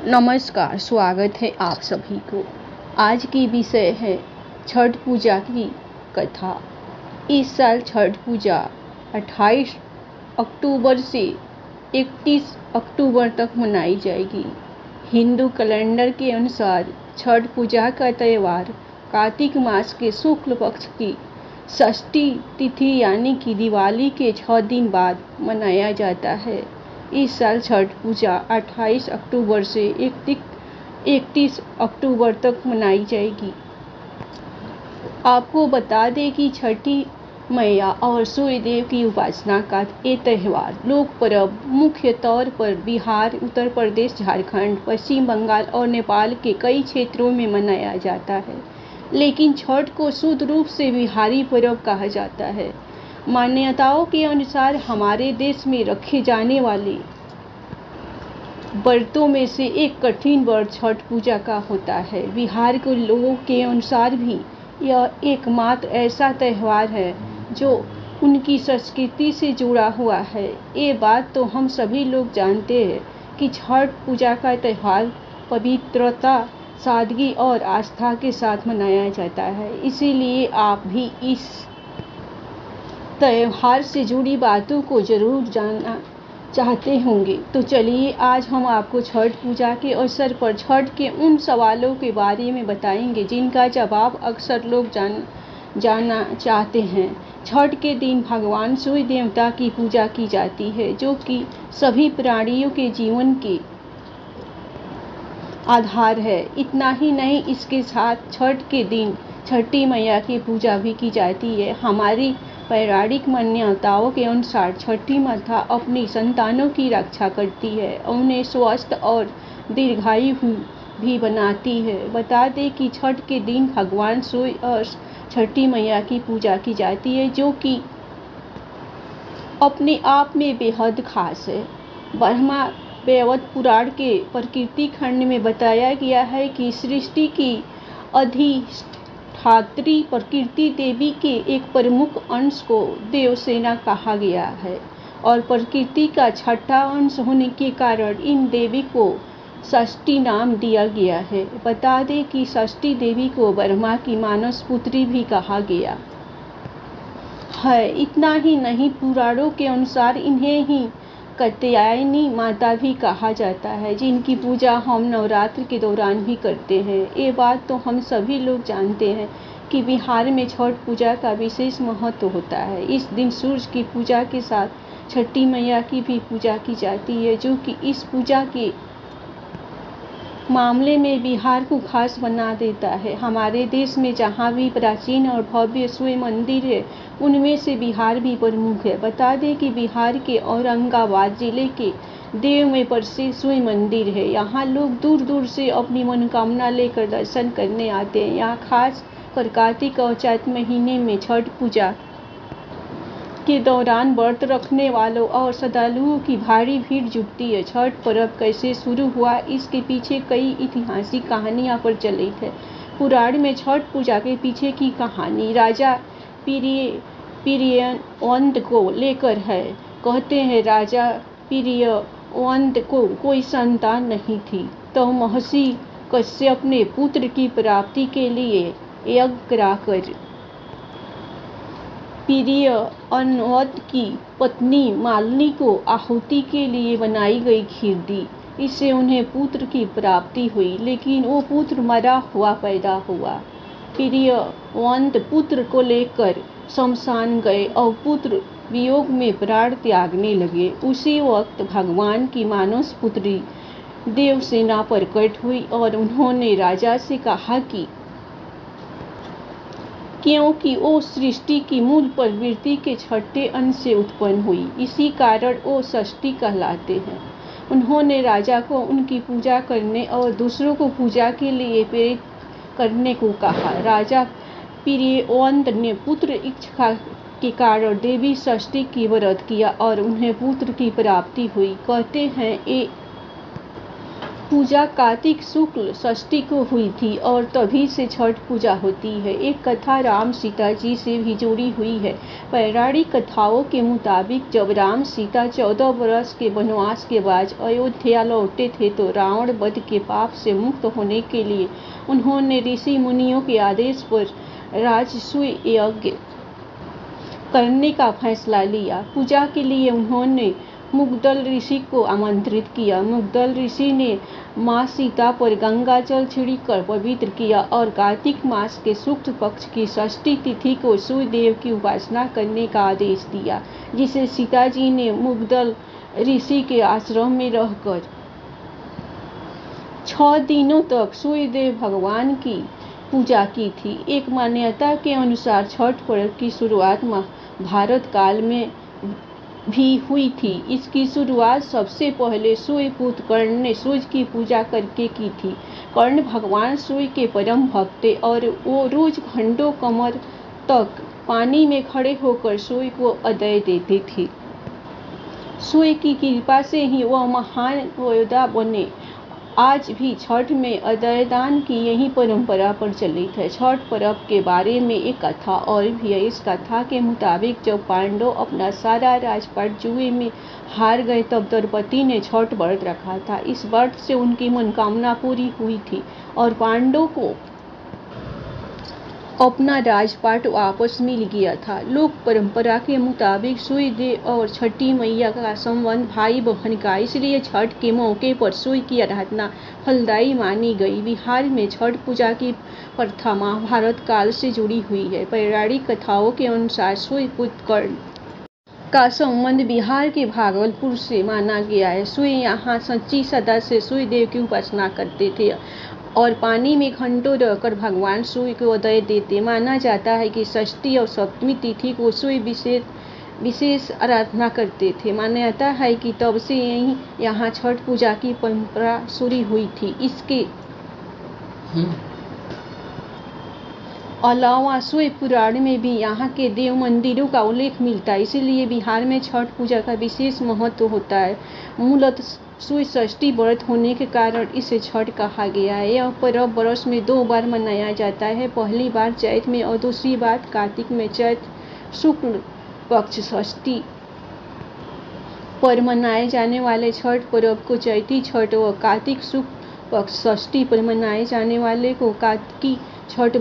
नमस्कार, स्वागत है आप सभी को। आज की विषय है छठ पूजा की कथा। इस साल छठ पूजा 28 अक्टूबर से 31 अक्टूबर तक मनाई जाएगी। हिंदू कैलेंडर के अनुसार छठ पूजा का त्यौहार कार्तिक मास के शुक्ल पक्ष की षष्ठी तिथि यानी कि दिवाली के 6 दिन बाद मनाया जाता है। इस साल छठ पूजा 28 अक्टूबर से 31 अक्टूबर तक मनाई जाएगी। आपको बता दें कि छठी मैया और सूर्य देव की उपासना का ये त्यौहार लोक पर्व मुख्य तौर पर बिहार, उत्तर प्रदेश, झारखंड, पश्चिम बंगाल और नेपाल के कई क्षेत्रों में मनाया जाता है। लेकिन छठ को शुद्ध रूप से बिहारी पर्व कहा जाता है। मान्यताओं के अनुसार हमारे देश में रखे जाने वाले व्रतों में से एक कठिन व्रत छठ पूजा का होता है। बिहार के लोगों के अनुसार भी यह एकमात्र ऐसा त्यौहार है जो उनकी संस्कृति से जुड़ा हुआ है। ये बात तो हम सभी लोग जानते हैं कि छठ पूजा का त्यौहार पवित्रता, सादगी और आस्था के साथ मनाया जाता है। इसीलिए आप भी इस त्यौहार से जुड़ी बातों को जरूर जानना चाहते होंगे। तो चलिए आज हम आपको छठ पूजा के अवसर पर छठ के उन सवालों के बारे में बताएंगे जिनका जवाब अक्सर लोग जानना चाहते हैं। छठ के दिन भगवान सूर्य देवता की पूजा की जाती है, जो कि सभी प्राणियों के जीवन के आधार है। इतना ही नहीं, इसके साथ छठ के दिन छठी मैया की पूजा भी की जाती है। हमारी पौराणिक मान्यताओं के अनुसार छठी माता अपनी संतानों की रक्षा करती है, उन्हें स्वस्थ और दीर्घायु भी बनाती है। बता दें कि छठ के दिन भगवान सूर्य और छठी मैया की पूजा की जाती है, जो कि अपने आप में बेहद खास है। ब्रह्मा वैवर्त पुराण के प्रकृति खंड में बताया गया है कि सृष्टि की अधिष्ठात्री प्रकृति देवी के एक प्रमुख अंश को देवसेना कहा गया है और प्रकृति का छठा अंश होने के कारण इन देवी को षष्ठी नाम दिया गया है। बता दें कि षष्ठी देवी को ब्रह्मा की मानस पुत्री भी कहा गया है। इतना ही नहीं, पुराणों के अनुसार इन्हें ही कात्यायनी माता भी कहा जाता है, जिनकी पूजा हम नवरात्र के दौरान भी करते हैं। ये बात तो हम सभी लोग जानते हैं कि बिहार में छठ पूजा का विशेष महत्व होता है। इस दिन सूर्य की पूजा के साथ छठी मैया की भी पूजा की जाती है, जो कि इस पूजा के मामले में बिहार को खास बना देता है। हमारे देश में जहाँ भी प्राचीन और भव्य सूर्य मंदिर है, उनमें से बिहार भी प्रमुख है। बता दें कि बिहार के औरंगाबाद जिले के देव में प्रसिद्ध सूर्य मंदिर है। यहाँ लोग दूर दूर से अपनी मनोकामना लेकर दर्शन करने आते हैं। यहाँ खास कर कार्तिक और चैत महीने में छठ पूजा के दौरान व्रत रखने वालों और श्रद्धालुओं की भारी भीड़ जुटती है। छठ पर्व कैसे शुरू हुआ, इसके पीछे कई ऐतिहासिक कहानियां प्रचलित है। पुराण में छठ पूजा के पीछे की कहानी राजा पीरियवंत को लेकर है। कहते हैं राजा पीरियवंत को कोई संतान नहीं थी, तो महर्षि कश्यप ने पुत्र की प्राप्ति के लिए यज्ञ कराकर पीरियवंत की पत्नी मालिनी को आहुति के लिए बनाई गई खीर दी। इससे उन्हें पुत्र की प्राप्ति हुई, लेकिन वो पुत्र मरा हुआ पैदा हुआ। पीरियवंत पुत्र को लेकर शमशान गए और पुत्र वियोग में प्राण त्यागने लगे। उसी वक्त भगवान की मानस पुत्री देवसेना प्रकट हुई और उन्होंने राजा से कहा कि क्योंकि वो सृष्टि की मूल प्रवृत्ति के छठे अंश से उत्पन्न हुई, इसी कारण वो षष्ठी कहलाते हैं। उन्होंने राजा को उनकी पूजा करने और दूसरों को पूजा के लिए प्रेरित करने को कहा। राजा पीरियवंत ने पुत्र इच्छा के कारण देवी षष्ठी की व्रत किया और उन्हें पुत्र की प्राप्ति हुई। कहते हैं ये पूजा कार्तिक शुक्ल षष्ठी को हुई थी और तभी से छठ पूजा होती है। एक कथा राम सीता जी से भी जुड़ी हुई है। पौराणिक कथाओं के मुताबिक जब राम सीता 14 वर्ष के वनवास के बाद अयोध्या लौटे थे तो रावण वध के पाप से मुक्त होने के लिए उन्होंने ऋषि मुनियों के आदेश पर राजसूय यज्ञ करने का फैसला लिया। पूजा के लिए उन्होंने मुग्दल ऋषि को आमंत्रित किया। मुग्दल ऋषि ने मां सीता पर गंगा जल छिड़ककर पवित्र किया और कार्तिक मास के शुक्ल पक्ष की षष्ठी तिथि को सूर्य देव की उपासना करने का आदेश दिया, जिसे सीता जी ने मुग्दल ऋषि के आश्रम में रहकर 6 दिनों तक सूर्य देव भगवान की पूजा की थी। एक मान्यता के अनुसार छठ पर्व की शुरुआत महाभारत काल में भी हुई थी। इसकी शुरुआत सबसे पहले सूर्यपुत्र कर्ण ने सूर्य की पूजा करके की थी। कर्ण भगवान सूर्य के परम भक्त थे और वो रोज घंटों कमर तक पानी में खड़े होकर सूर्य को अर्घ्य देते थे। सूर्य की कृपा से ही वह महान योद्धा बने। आज भी छठ में अर्घ्यदान की यही परंपरा प्रचलित है। छठ पर्व के बारे में एक कथा और भी है। इस कथा के मुताबिक जब पांडव अपना सारा राजपाट जुए में हार गए तब द्रौपदी ने छठ व्रत रखा था। इस व्रत से उनकी मनोकामना पूरी हुई थी और पांडवों को अपना राजपाट वापस मिल गया था। लोक परंपरा के मुताबिक सूर्य देव और छठी मैया का संबंध भाई बहन का, इसलिए छठ के मौके पर सूर्य की आराधना फलदायी मानी गई। बिहार में छठ पूजा की प्रथा महाभारत काल से जुड़ी हुई है। पौराणिक कथाओं के अनुसार सूर्यपुत्र कर्ण का संबंध बिहार के भागलपुर से माना गया है। सूर्य यहाँ सच्ची श्रद्धा से सूर्य देव की उपासना करते थे और पानी में घंटों रहकर भगवान सूर्य को अर्घ्य देते। माना जाता है कि षष्ठी और सप्तमी तिथि को सूर्य विशेष आराधना करते थे। मान्यता है कि तब से यहाँ छठ पूजा की परंपरा शुरू हुई थी। इसके अलावा सूर्य पुराण में भी यहाँ के देव मंदिरों का उल्लेख मिलता है, इसलिए बिहार में छठ पूजा का विशेष महत्व होता है। मूलतः सूर्य षष्ठी व्रत होने के कारण इसे छठ कहा गया है। यह पर्व वर्ष में 2 बार मनाया जाता है, पहली बार चैत में और दूसरी बार कार्तिक में। चैत शुक्ल पक्ष षष्ठी पर मनाए जाने वाले छठ पर्व को चैती छठ व कार्तिक शुक्ल पक्ष षष्ठी पर मनाए जाने वाले को कार्तिकी छठ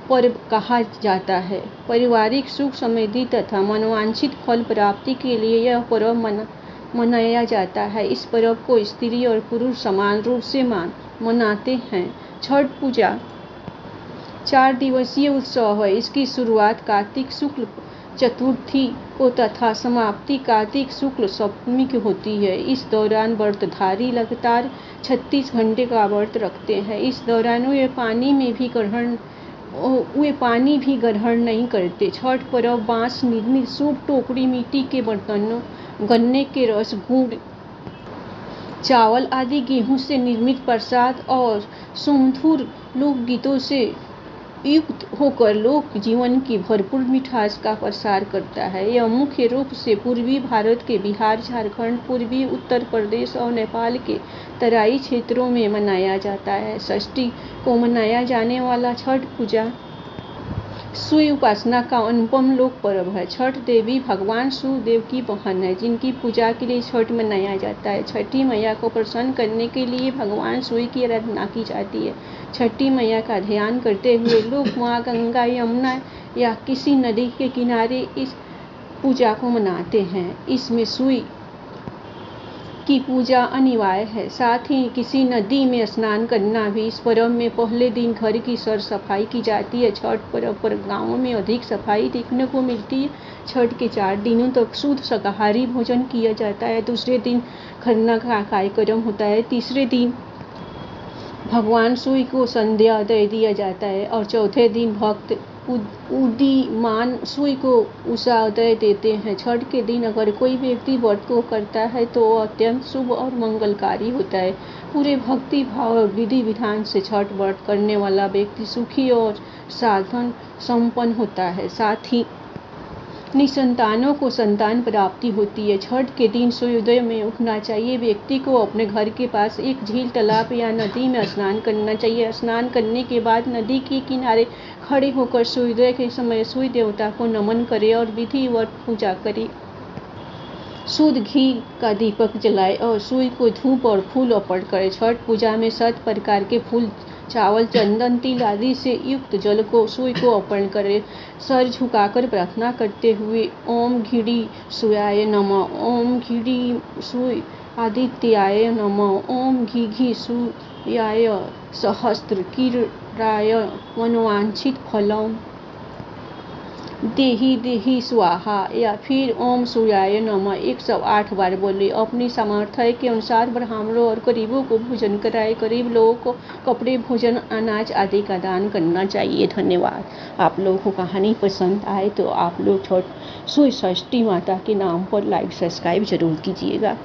पर्व कहा जाता है। पारिवारिक सुख समृद्धि तथा मनोवांछित फल प्राप्ति के लिए यह पर्व मनाया जाता है। इस पर्व को स्त्री और पुरुष समान रूप से मनाते हैं। छठ पूजा 4 दिवसीय उत्सव है। इसकी शुरुआत कार्तिक शुक्ल चतुर्थी को तथा समाप्ति कार्तिक शुक्ल सप्तमी की होती है। इस दौरान व्रतधारी लगातार 36 घंटे का व्रत रखते हैं। इस दौरान वे पानी भी ग्रहण नहीं करते। छठ पर्व बांस निर्मित सूप, टोकरी, मिट्टी के बर्तनों, गन्ने के रस, गुड़, चावल आदि गेहूं से निर्मित प्रसाद और सुमधुर लोकगीतों से युक्त होकर लोक जीवन की भरपूर मिठास का प्रसार करता है। यह मुख्य रूप से पूर्वी भारत के बिहार, झारखंड, पूर्वी उत्तर प्रदेश और नेपाल के तराई क्षेत्रों में मनाया जाता है। षष्ठी को मनाया जाने वाला छठ पूजा सूर्य उपासना का अनुपम लोक पर्व है। छठ देवी भगवान सूर्य देव की बहन है, जिनकी पूजा के लिए छठ मनाया जाता है। छठी मैया को प्रसन्न करने के लिए भगवान सूर्य की आराधना की जाती है। छठी मैया का ध्यान करते हुए लोग मां गंगा, यमुना या किसी नदी के किनारे इस पूजा को मनाते हैं। इसमें सूर्य की पूजा अनिवार्य है। साथ ही किसी नदी में स्नान करना भी। इस पर्व में पहले दिन घर की सर सफाई की जाती है। छठ पर्व पर गांवों में अधिक सफाई देखने को मिलती है। छठ के 4 दिनों तक शुद्ध शाकाहारी भोजन किया जाता है। दूसरे दिन खरना का कार्यक्रम होता है। तीसरे दिन भगवान सूर्य को संध्या अर्घ्य दिया जाता है और चौथे दिन भक्त उदीयमान सूर्य को उषा अर्घ्य देते हैं। छठ के दिन अगर कोई व्यक्ति व्रत को करता है तो वह अत्यंत शुभ और मंगलकारी होता है। पूरे भक्ति भाव और विधि विधान से छठ व्रत करने वाला व्यक्ति सुखी और साधन संपन्न होता है। साथ ही निसंतानों को संतान प्राप्ति होती है। छठ के दिन सूर्योदय में उठना चाहिए। व्यक्ति को अपने घर के पास एक झील, तालाब या नदी में स्नान करना चाहिए। स्नान करने के बाद नदी के किनारे खड़े होकर सूर्योदय के समय सूर्य देवता को नमन करें और विधिवत पूजा करें। शुद्ध घी का दीपक जलाएं और सूर्य को धूप और फूल अर्पण करें। छठ पूजा में 7 प्रकार के फूल, चावल, चंदन, तिल आदि से युक्त जल को सूर्य को अर्पण करें। सर झुकाकर प्रार्थना करते हुए ओम घिड़ी सूर्याय नमः, ओम घिड़ी सूर्य आदित्याय नमः, ओम घी सूर्याय सहस्त्र किरणाय मनोवांछित फलम देहि देहि स्वाहा या फिर ओम सूर्याय नमः 108 बार बोले। अपनी सामर्थ्य के अनुसार ब्राह्मणों और गरीबों को भोजन कराए। गरीब लोगों को कपड़े, भोजन, अनाज आदि का दान करना चाहिए। धन्यवाद। आप लोगों को कहानी पसंद आए तो आप लोग सूर्य षष्ठी माता के नाम पर लाइक सब्सक्राइब जरूर कीजिएगा।